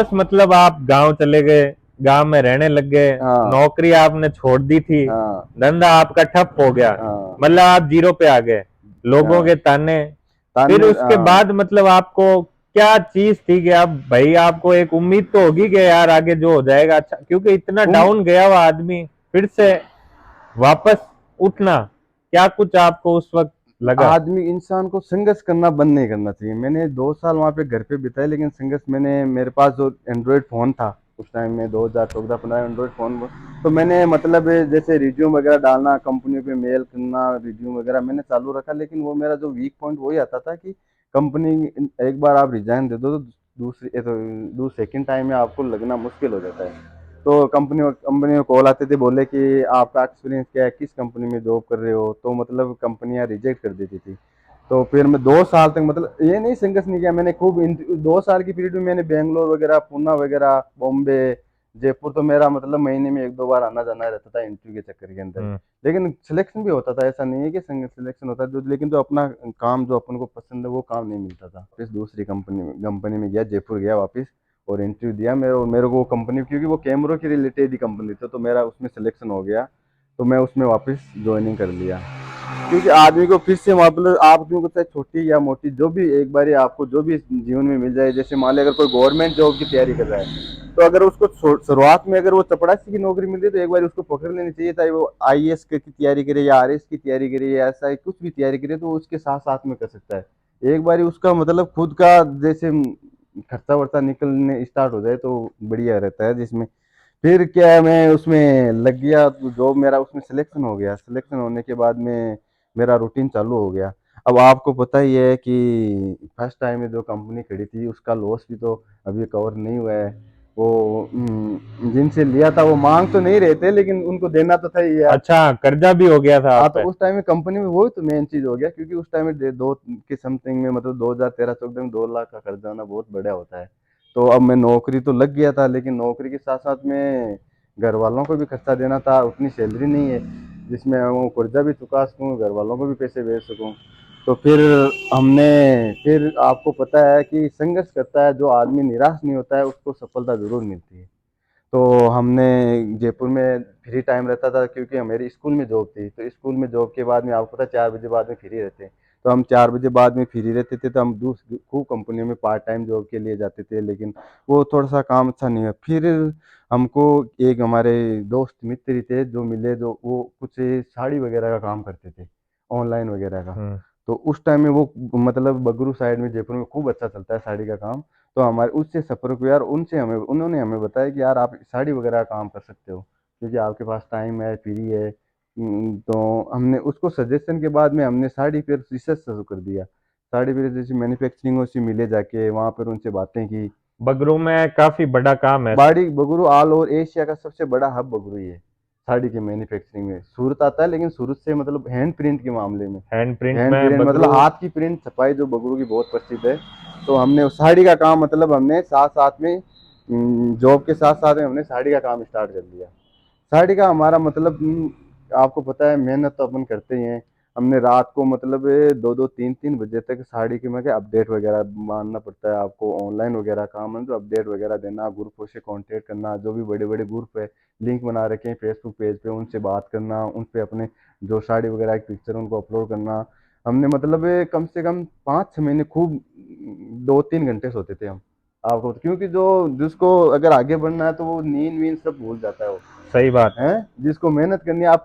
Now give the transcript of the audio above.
बस मतलब आप गांव चले गए, गांव में रहने लग गए, हाँ नौकरी आपने छोड़ दी थी, हाँ धंधा आपका ठप हो गया, हाँ मतलब आप जीरो पे आ गए, लोगों के हाँ ताने। फिर ताने उसके हाँ। बाद मतलब आपको क्या चीज थी कि आप भाई आपको एक उम्मीद तो होगी कि यार आगे जो हो जाएगा अच्छा, क्योंकि इतना उम, डाउन गया हुआ आदमी फिर से वापस उठना, क्या कुछ आपको उस वक्त लगा? आदमी इंसान को संघर्ष करना बंद नहीं करना चाहिए। मैंने 2 साल वहाँ पे घर पे बिताए, लेकिन संघर्ष मैंने, मेरे पास जो एंड्रॉयड फ़ोन था उस टाइम में 2014-15 एंड्रॉयड फ़ोन, तो मैंने मतलब जैसे रिज्यूम वगैरह डालना, कंपनियों पे मेल करना, रिज्यूम वगैरह मैंने चालू रखा। लेकिन वो मेरा जो वीक पॉइंट वही आता था कि कंपनी, एक बार आप रिजाइन दे दो तो सेकेंड टाइम में आपको लगना मुश्किल हो जाता है। तो कंपनी में कॉल आते थे, बोले कि आपका एक्सपीरियंस क्या है, किस कंपनी में जॉब कर रहे हो, तो मतलब कंपनियां रिजेक्ट कर देती थी। तो फिर मैं 2 साल तक, मतलब ये नहीं संघर्ष नहीं किया मैंने, खूब 2 साल की पीरियड में मैंने बेंगलोर वगैरह, पूना वगैरह, बॉम्बे, जयपुर, तो मेरा मतलब महीने में 1-2 बार आना जाना रहता था इंटरव्यू के चक्कर के अंदर। हम्म। लेकिन सिलेक्शन भी होता था, ऐसा नहीं है कि सिलेक्शन होता है, जो लेकिन जो अपना काम, जो अपन को पसंद है वो काम नहीं मिलता था। फिर दूसरी कंपनी में गया, जयपुर गया वापस, और इंटरव्यू दिया। मेरे को वो कंपनी, क्योंकि वो कैमरों की रिलेटेड ही कंपनी थी, तो मेरा उसमें सिलेक्शन हो गया। तो मैं उसमें वापस ज्वाइनिंग कर लिया। क्योंकि आदमी को फिर से, मतलब आदमी को चाहे छोटी या मोटी, जो भी एक बार आपको जो भी जीवन में मिल जाए, जैसे मान लिया अगर कोई गवर्नमेंट जॉब की तैयारी कर रहा है, तो अगर उसको शुरुआत में अगर वो चपड़ासी की नौकरी मिल रही है, तो एक बार उसको पकड़ लेनी चाहिए, चाहे वो आईएएस की तैयारी करे या आरएस की तैयारी करे या ऐसा कुछ भी तैयारी करे, तो उसके साथ साथ में कर सकता है। एक बार उसका मतलब खुद का जैसे खर्चा वर्चा निकलने स्टार्ट हो जाए तो बढ़िया रहता है। जिसमें फिर क्या है, मैं उसमें लग गया, तो जॉब मेरा उसमें सिलेक्शन हो गया। सिलेक्शन होने के बाद में मेरा रूटीन चालू हो गया। अब आपको पता ही है कि फर्स्ट टाइम में जो कंपनी खड़ी थी उसका लॉस भी तो अभी कवर नहीं हुआ है। वो जिनसे लिया था वो मांग तो नहीं रहे थे, लेकिन उनको देना तो था ही यार। अच्छा, कर्जा भी हो गया था हाँ, आप तो पे? उस टाइम में कंपनी में वही तो मेन चीज हो गया, क्योंकि उस टाइम में दो के समथिंग में, मतलब 2013-14 में 2 लाख का कर्जा होना बहुत बड़ा होता है। तो अब मैं नौकरी तो लग गया था, लेकिन नौकरी के साथ साथ में घर वालों को भी खर्चा देना था, उतनी सैलरी नहीं है जिसमें मैं वो कर्जा भी चुका सकूँ, घर वालों को भी पैसे भेज सकूँ। तो हमने फिर आपको पता है कि संघर्ष करता है जो आदमी, निराश नहीं होता है, उसको सफलता जरूर मिलती है। तो हमने जयपुर में फ्री टाइम रहता था, क्योंकि मेरी स्कूल में जॉब थी, तो स्कूल में जॉब के बाद में आपको पता है 4 बजे बाद में फ्री रहते हैं। तो हम 4 बजे बाद में फ्री रहते थे, तो हम दूसरी खूब कंपनियों में पार्ट टाइम जॉब के लिए जाते थे, लेकिन वो थोड़ा सा काम अच्छा नहीं है। फिर हमको एक हमारे दोस्त मित्र ही थे जो मिले, जो वो कुछ साड़ी वगैरह का काम करते थे, ऑनलाइन वगैरह का। हम्म। तो उस टाइम में वो, मतलब बगरू साइड में जयपुर में खूब अच्छा चलता है साड़ी का काम। तो हमारे उससे सफ़र को यार, उनसे हमें, उन्होंने हमें बताया कि यार आप साड़ी वगैरह का काम कर सकते हो, क्योंकि आपके पास टाइम है, फ्री है। तो हमने उसको सजेशन के बाद में हमने साड़ी पर रिसर्च शुरू कर दिया। साड़ी पर जैसे मैन्युफैक्चरिंग से मिले, जाके वहाँ पर उनसे बातें की। बगरू में काफी बड़ा काम है। बाड़ी बगरू ऑल ओवर एशिया का सबसे बड़ा हब बगरू ही है। साड़ी की मैन्युफैक्चरिंग में सूरत आता है, लेकिन सूरत से मतलब हैंड प्रिंट के मामले में, हैंड प्रिंट हैंड में प्रिंट मतलब बगरू। हाथ की प्रिंट छपाई जो बगरू की बहुत प्रसिद्ध है। तो हमने उस साड़ी का काम, मतलब हमने साथ साथ में जॉब के साथ साथ में हमने साड़ी का काम स्टार्ट कर दिया। साड़ी का हमारा मतलब आपको पता है मेहनत तो अपन करते ही हैं। हमने रात को मतलब 2-2 3-3 बजे तक साड़ी के में अपडेट वगैरह मानना पड़ता है आपको, ऑनलाइन वगैरह काम है, तो अपडेट वगैरह देना, ग्रुपों से कांटेक्ट करना, जो भी बड़े बड़े ग्रुप है, लिंक बना रखे हैं फेसबुक पेज पे, उनसे बात करना, उन पे अपने जो साड़ी वगैरह की पिक्चर उनको अपलोड करना। हमने मतलब कम से कम 5-6 महीने खूब 2-3 घंटे सोते थे हम। आपको क्योंकि जो जिसको अगर आगे बढ़ना है तो वो नींद वींद सब भूल जाता है वो, सही बात है। हैं जिसको मेहनत करनी है आप